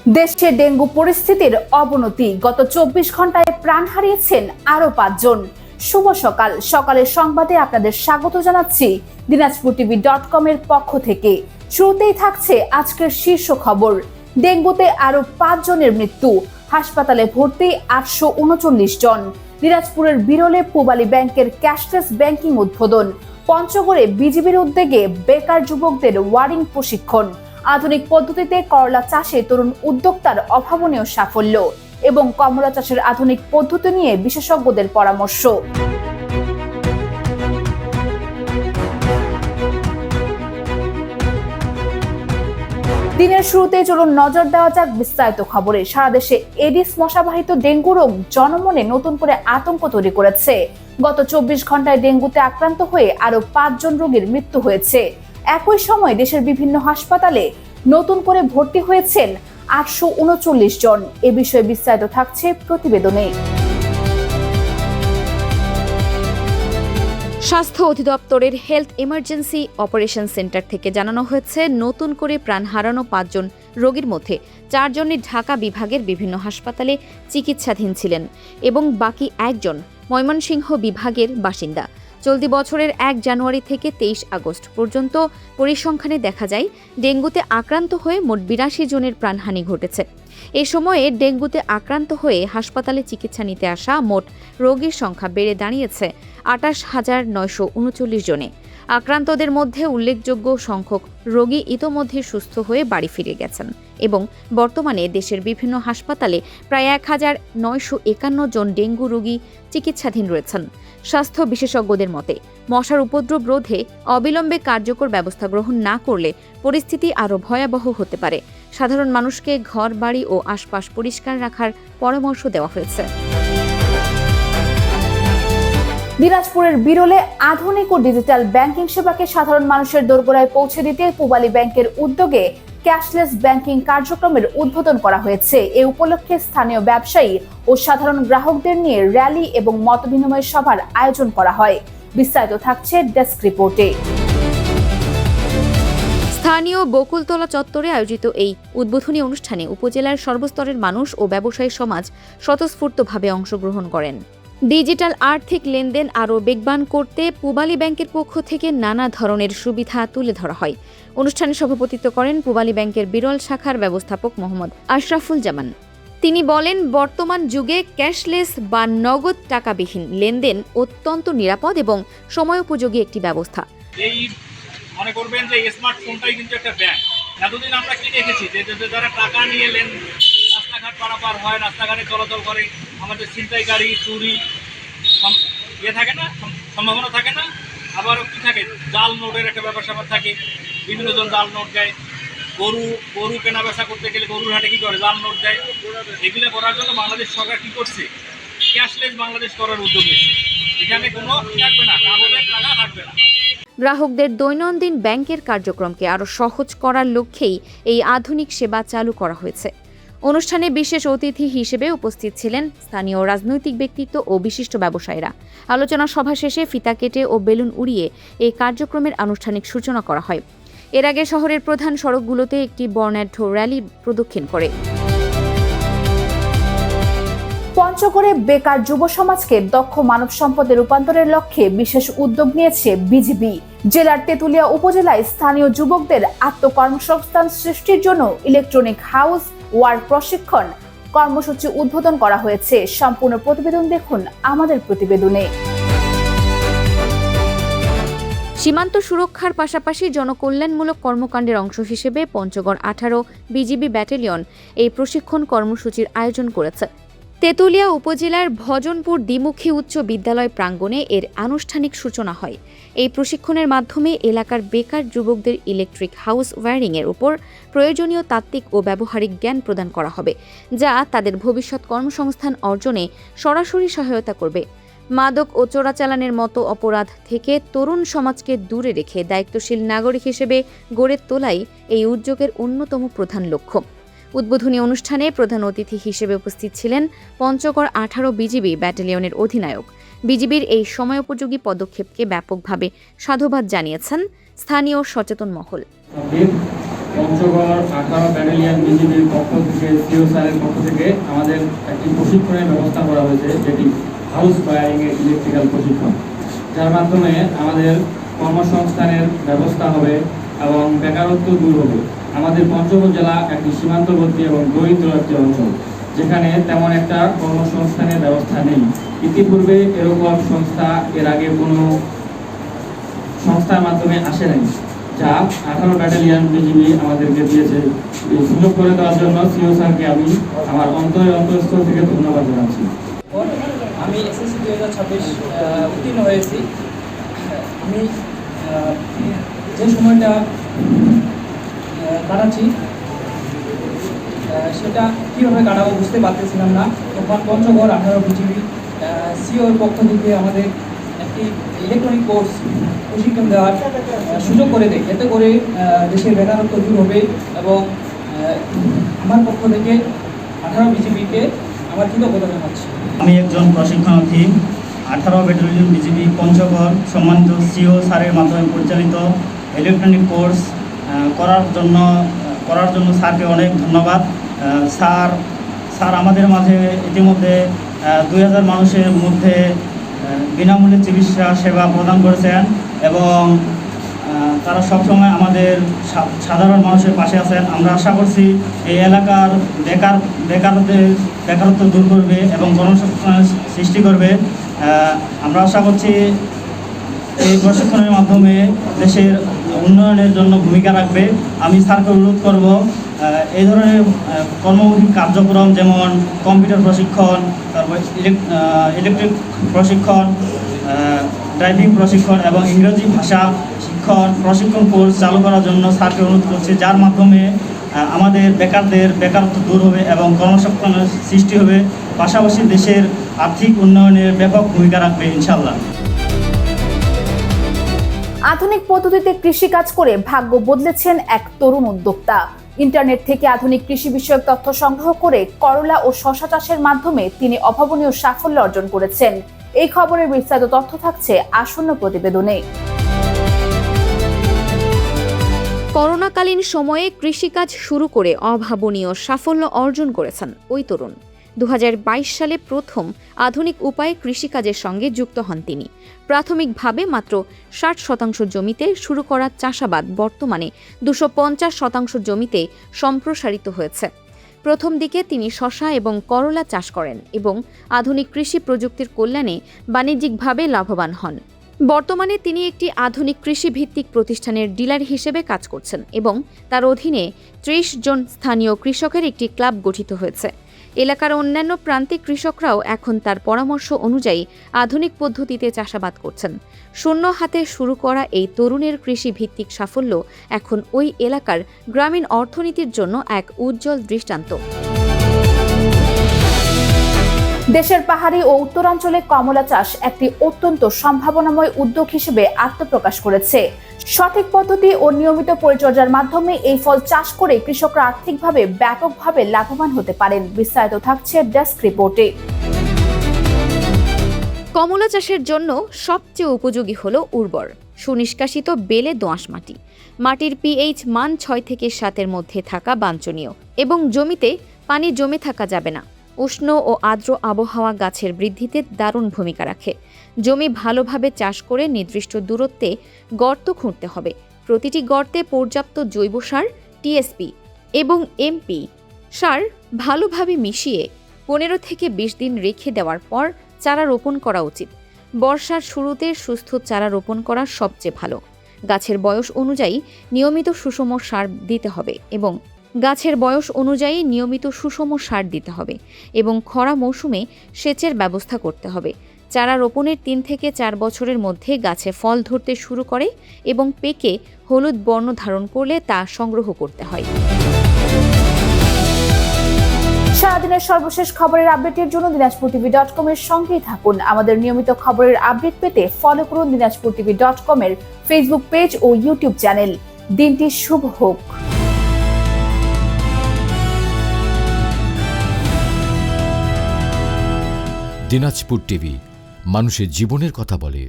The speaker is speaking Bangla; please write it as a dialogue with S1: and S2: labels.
S1: দেশে ডেঙ্গু পরিস্থিতির অবনতি, গত ২৪ ঘন্টায় প্রাণ হারিয়েছেন আরো ৫ জন। শুভ সকাল, সকালের সংবাদে আপনাদের স্বাগত জানাচ্ছি দিনাজপুরটিভি.com এর পক্ষ থেকে। শুরুতেই থাকছে আজকের শীর্ষ খবর। ডেঙ্গুতে আরো ৫ জনের মৃত্যু, হাসপাতালে ভর্তি ৮৩৯ জন। দিনাজপুরের বিরলে পূবালী ব্যাংকের ক্যাশলেস ব্যাংকিং উদ্বোধন। পঞ্চগড়ে বিজিবির উদ্যোগে বেকার যুবকদের ওয়ারিং প্রশিক্ষণ। আধুনিক পদ্ধতিতে করলা চাষে তরুণ উদ্যোক্তার অভাবনীয় সাফল্য এবং কমলা চাষের আধুনিক পদ্ধতি নিয়ে বিশেষজ্ঞদের পরামর্শ। দিনের শুরুতে চলুন নজর দেওয়া যাক বিস্তারিত খবরে। সারা দেশে এডিস মশাবাহিত ডেঙ্গু রোগ জনমনে নতুন করে আতঙ্ক তৈরি করেছে। গত ২৪ ঘন্টায় ডেঙ্গুতে আক্রান্ত হয়ে আরো ৫ জন রোগীর মৃত্যু হয়েছে। একই সময় দেশের বিভিন্ন হাসপাতালে নতুন করে ভর্তি হয়েছেন ৮৩৯ জন। এ বিষয়ে বিস্তারিত থাকছে প্রতিবেদনে।
S2: স্বাস্থ্য অধিদপ্তরের হেলথ ইমার্জেন্সি অপারেশন সেন্টার থেকে জানানো হয়েছে, নতুন করে প্রাণ হারানো ৫ জন রোগীর মধ্যে ৪ জনই ঢাকা বিভাগের বিভিন্ন হাসপাতালে চিকিৎসাধীন ছিলেন এবং বাকি ১ জন ময়মনসিংহ বিভাগের বাসিন্দা। চলতি বছরের ১ জানুয়ারি থেকে ২৩ আগস্ট পর্যন্ত পরিসংখ্যানে দেখা যায় ডেঙ্গুতে আক্রান্ত হয়ে মোট ৮২ জনের প্রাণহানি ঘটেছে। এ সময়ে ডেঙ্গুতে আক্রান্ত হয়ে হাসপাতালে চিকিৎসা নিতে আসা মোট রোগীর সংখ্যা বেড়ে দাঁড়িয়েছে ২৮,৯৩৯ জনে। আক্রান্তদের মধ্যে উল্লেখযোগ্য সংখ্যক রোগী ইতোমধ্যে সুস্থ হয়ে বাড়ি ফিরে গেছেন এবং বর্তমানে দেশের বিভিন্ন হাসপাতালে প্রায় ১,৯৫১ জন ডেঙ্গু রোগী চিকিৎসাধীন রয়েছেন। স্বাস্থ্য বিশেষজ্ঞদের মতে, মশার উপদ্রব রোধে অবিলম্বে কার্যকর ব্যবস্থা গ্রহণ না করলে পরিস্থিতি আরও ভয়াবহ হতে পারে। সাধারণ মানুষকে ঘর বাড়ি ও আশপাশ পরিষ্কার রাখার পরামর্শ দেওয়া হয়েছে।
S1: দিনাজপুরের বিরলে আধুনিক ও ডিজিটাল ব্যাংকিং সেবাকে সাধারণ মানুষের দোরগোড়ায় পৌঁছে দিতে পূবালী ব্যাংকের উদ্যোগে ক্যাশলেস ব্যাংকিং কার্যক্রমের উদ্বোধন করা হয়েছে। এ উপলক্ষে স্থানীয় ব্যবসায়ী ও সাধারণ গ্রাহকদের নিয়ে র্যালি এবং মতবিনিময় সভার আয়োজন করা হয়। বিস্তারিত থাকছে ডেস্ক রিপোর্টে।
S2: স্থানীয় বকুলতলা চত্বরে আয়োজিত এই উদ্বোধনী অনুষ্ঠানে উপজেলার সর্বস্তরের মানুষ ও ব্যবসায়ী সমাজ স্বতঃস্ফূর্তভাবে অংশগ্রহণ করেন। ডিজিটাল আর্থিক লেনদেন আরও বেগবান করতে পূবালী ব্যাংকের পক্ষ থেকে নানা ধরনের সুবিধা তুলে ধরা হয়। অনুষ্ঠানে সভাপতিত্ব করেন পূবালী ব্যাংকের বিরল শাখার ব্যবস্থাপক মোহাম্মদ আশরাফুল জামান। তিনি বলেন, বর্তমান যুগে ক্যাশলেস বা নগদ টাকাবিহীন লেনদেন অত্যন্ত নিরাপদ এবং সময়োপযোগী একটি ব্যবস্থা।
S3: এই মনে করবেন যে স্মার্টফোনটাই কিন্তু একটা ব্যাংক। এতদিন আমরা কি দেখেছি যে যারা টাকা নিয়ে রাস্তাঘাট পারাপার হয়, রাস্তাঘাটে চলাচল করে, আমাদের ছিনতাইকারী, চুরি থাকে না, সম্ভাবনা থাকে না। আবারও কি থাকে, জাল নোটের একটা ব্যাপার স্যাপার থাকে, বিভিন্ন জন জাল নোট দেয়। গরু কেনা বেচা করতে গেলে গরুর হাটে কি করে, জাল নোট দেয়। এগুলো করার জন্য বাংলাদেশ সরকার কি করছে, ক্যাশলেস বাংলাদেশ করার উদ্যোগ নিচ্ছে। এখানে কোনো থাকবে না, কাগজের টাকা থাকবে না।
S2: গ্রাহকদের দৈনন্দিন ব্যাংকের কার্যক্রমকে আরও সহজ করার লক্ষ্যেই এই আধুনিক সেবা চালু করা হয়েছে। অনুষ্ঠানে বিশেষ অতিথি হিসেবে উপস্থিত ছিলেন স্থানীয় রাজনৈতিক ব্যক্তিত্ব ও বিশিষ্ট ব্যবসায়ীরা। আলোচনা সভা শেষে ফিতা কেটে ও বেলুন উড়িয়ে এই কার্যক্রমের আনুষ্ঠানিক সূচনা করা হয়। এর আগে শহরের প্রধান সড়কগুলোতে একটি বর্ণাঢ্য র্যালি প্রদক্ষিণ করে।
S1: পঞ্চগড়ে বেকার যুব সমাজকে দক্ষ মানব সম্পদে রূপান্তরের লক্ষ্যে বিশেষ উদ্যোগ নিয়েছে বিজিবি। জেলার তেতুলিয়া উপজেলায় স্থানীয় যুবকদের আত্মকর্মসংস্থান সৃষ্টির জন্য ইলেকট্রনিক হাউস ওয়ার্ক প্রশিক্ষণ কর্মসূচি উদ্বোধন করা হয়েছে। সম্পূর্ণ প্রতিবেদন দেখুন আমাদের প্রতিবেদনে।
S2: সীমান্ত সুরক্ষার পাশাপাশি জনকল্যাণমূলক কর্মকাণ্ডের অংশ হিসেবে পঞ্চগড় ১৮ বিজিবি ব্যাটালিয়ন এই প্রশিক্ষণ কর্মসূচির আয়োজন করেছে। তেতুলিয়া উপজেলার ভজনপুর দ্বিমুখী উচ্চ বিদ্যালয় প্রাঙ্গণে এর আনুষ্ঠানিক সূচনা হয়। এই প্রশিক্ষণের মাধ্যমে এলাকার বেকার যুবকদের ইলেকট্রিক হাউস ওয়্যারিংয়ের উপর প্রয়োজনীয় তাত্ত্বিক ও ব্যবহারিক জ্ঞান প্রদান করা হবে, যা তাদের ভবিষ্যৎ কর্মসংস্থান অর্জনে সরাসরি সহায়তা করবে। মাদক ও চোরাচালানের মতো অপরাধ থেকে তরুণ সমাজকে দূরে রেখে দায়িত্বশীল নাগরিক হিসেবে গড়ে তোলাই এই উদ্যোগের অন্যতম প্রধান লক্ষ্য। উদ্বোধনী অনুষ্ঠানে প্রধান অতিথি হিসেবে উপস্থিত ছিলেন পঞ্চগড় ১৮ বিজিবি ব্যাটালিয়নের অধিনায়ক। বিজিবির এই সময়োপযোগী পদক্ষেপকে ব্যাপকভাবে সাধুবাদ জানিয়েছেন স্থানীয় সচেতন মহল।
S4: পঞ্চগড় 18 ব্যাটালিয়ন বিজিবির পক্ষ থেকে সিও স্যারের পক্ষ থেকে আমাদের একটি প্রশিক্ষণের ব্যবস্থা করা হয়েছে, যেটি হাউস ওয়্যারিংয়ের ইলেকট্রিক্যাল প্রশিক্ষণ, যার মাধ্যমে আমাদের কর্মসংস্থানের ব্যবস্থা হবে এবং বেকারত্ব দূর হবে। আমাদের পঞ্চগড় জেলা একটি সীমান্তবর্তী এবং দরিদ্র একটি অঞ্চল, যেখানে তেমন একটা কর্মসংস্থানের ব্যবস্থা নেই। ইতিপূর্বে এরকম সংস্থা এর আগে কোনো সংস্থার মাধ্যমে আসে নাই, যা 18 ব্যাটালিয়ন বিজিবি আমাদেরকে দিয়েছে। এই সুযোগ করে দেওয়ার জন্য সিও স্যারকে আমি আমার অন্তঃস্থল থেকে ধন্যবাদ জানাচ্ছি।
S5: আমি এসএসসি 2026 উত্তীর্ণ হয়েছি। আমি যে সময়টা কাটাচ্ছি সেটা কীভাবে কাটাবো বুঝতে পারতেছিলাম না। তখন পঞ্চগড় 18 বিজিবি সিওর পক্ষ থেকে আমাদের একটি ইলেকট্রনিক কোর্স প্রশিক্ষণ দেওয়ার সুযোগ করে দেয়। এতে করে দেশের বেকারত্ব দূর হবে এবং আমার পক্ষ থেকে 18 বিজিবিকে আমার কৃতজ্ঞতা জানাচ্ছি।
S6: আমি একজন প্রশিক্ষণার্থী 18 ব্যাটালিয়ন বিজিবি পঞ্চগড় সম্মানিত সিও স্যারের মাধ্যমে পরিচালিত ইলেকট্রনিক কোর্স করার জন্য স্যারকে অনেক ধন্যবাদ। স্যার আমাদের মাঝে ইতিমধ্যে 2000 মানুষের মধ্যে বিনামূল্যে চিকিৎসা সেবা প্রদান করেছেন এবং তারা সবসময় আমাদের সাধারণ মানুষের পাশে আছেন। আমরা আশা করছি এই এলাকার বেকারত্ব দূর করবে এবং কর্মসংস্থানের সৃষ্টি করবে। আমরা আশা করছি এই প্রশিক্ষণের মাধ্যমে দেশের উন্নয়নের জন্য ভূমিকা রাখবে। আমি স্যারকে অনুরোধ করব এই ধরনের কর্মমুখী কার্যক্রম যেমন কম্পিউটার প্রশিক্ষণ, তারপর ইলেকট্রিক প্রশিক্ষণ, ড্রাইভিং প্রশিক্ষণ এবং ইংরেজি ভাষা প্রশিক্ষণ কোর্স চালু করার জন্য স্যারকে অনুরোধ করছি, যার মাধ্যমে আমাদের বেকারত্ব দূর হবে এবং কর্মসংস্থানের সৃষ্টি হবে, পাশাপাশি দেশের আর্থিক উন্নয়নের ব্যাপক ভূমিকা রাখবে ইনশাআল্লাহ।
S1: আধুনিক পদ্ধতিতে কৃষিকাজ করে ভাগ্য বদলেছেন এক তরুণ উদ্যোক্তা। ইন্টারনেট থেকে আধুনিক কৃষি বিষয়ক তথ্য সংগ্রহ করে করলা ও শসা চাষের মাধ্যমে তিনি অভাবনীয় সাফল্য অর্জন করেছেন। এই খবরের বিস্তারিত তথ্য থাকছে আসন্ন প্রতিবেদনে।
S2: করোনাকালীন সময়ে কৃষিকাজ শুরু করে অভাবনীয় সাফল্য অর্জন করেছেন ওই তরুণ। 2022 সালে প্রথম আধুনিক উপায়ে কৃষিকাজের সঙ্গে যুক্ত হন তিনি। প্রাথমিকভাবে মাত্র 60% জমিতে শুরু করা চাষাবাদ বর্তমানে 250% জমিতে সম্প্রসারিত হয়েছে। প্রথম দিকে তিনি শসা এবং করলা চাষ করেন এবং আধুনিক কৃষি প্রযুক্তির কল্যাণে বাণিজ্যিকভাবে লাভবান হন। বর্তমানে তিনি একটি আধুনিক কৃষিভিত্তিক প্রতিষ্ঠানের ডিলার হিসেবে কাজ করছেন এবং তার অধীনে 30 জন স্থানীয় কৃষকের একটি ক্লাব গঠিত হয়েছে। এলাকার অন্যান্য প্রান্তিক কৃষকরাও এখন তার পরামর্শ অনুযায়ী আধুনিক পদ্ধতিতে চাষাবাদ করছেন। শূন্য হাতে শুরু করা এই তরুণের কৃষিভিত্তিক সাফল্য এখন ওই এলাকার গ্রামীণ অর্থনীতির জন্য এক উজ্জ্বল দৃষ্টান্ত।
S1: দেশের পাহাড়ি ও উত্তরাঞ্চলে কমলা চাষ একটি অত্যন্ত সম্ভাবনাময় উদ্যোগ হিসেবে আত্মপ্রকাশ করেছে। সঠিক পদ্ধতি ও নিয়মিত পরিচর্যার মাধ্যমে এই ফল চাষ করে কৃষকরা আর্থিকভাবে ব্যাপকভাবে লাভবান হতে পারেন। বিস্তারিত থাকছে ডেস্ক রিপোর্টে।
S2: কমলা চাষের জন্য সবচেয়ে উপযোগী হল উর্বর সুনিষ্কাশিত বেলে দোআঁশ মাটি। মাটির পিএইচ মান 6 থেকে 7-এর মধ্যে থাকা বাঞ্ছনীয় এবং জমিতে পানি জমে থাকা যাবে না। উষ্ণ ও আর্দ্র আবহাওয়া গাছের বৃদ্ধিতে দারুণ ভূমিকা রাখে। জমি ভালোভাবে চাষ করে নির্দিষ্ট দূরত্বে গর্ত খুঁড়তে হবে। প্রতিটি গর্তে পর্যাপ্ত জৈব সার, টিএসপি এবং এমপি সার ভালোভাবে মিশিয়ে 15 থেকে 20 দিন রেখে দেওয়ার পর চারা রোপণ করা উচিত। বর্ষার শুরুতে সুস্থ চারা রোপণ করা সবচেয়ে ভালো। গাছের বয়স অনুযায়ী নিয়মিত সুষম সার দিতে হবে এবং খরা মৌসুমে সেচের ব্যবস্থা করতে হবে। চারা রোপণের 3 থেকে 4 বছরের মধ্যে গাছে ফল ধরতে শুরু করে এবং পেকে হলুদ বর্ণ ধারণ করলে তা সংগ্রহ করতে হয়।
S1: সারাদিনের সর্বশেষ খবরের আপডেটের জন্য dinajpurtv.com এর সঙ্গেই থাকুন। আমাদের নিয়মিত খবরের আপডেট পেতে ফলো করুন dinajpurtv.com এর ফেসবুক পেজ ও ইউটিউব চ্যানেল। দিনটি শুভ হোক।
S7: দিনাজপুর টিভি মানুষের জীবনের কথা বলে।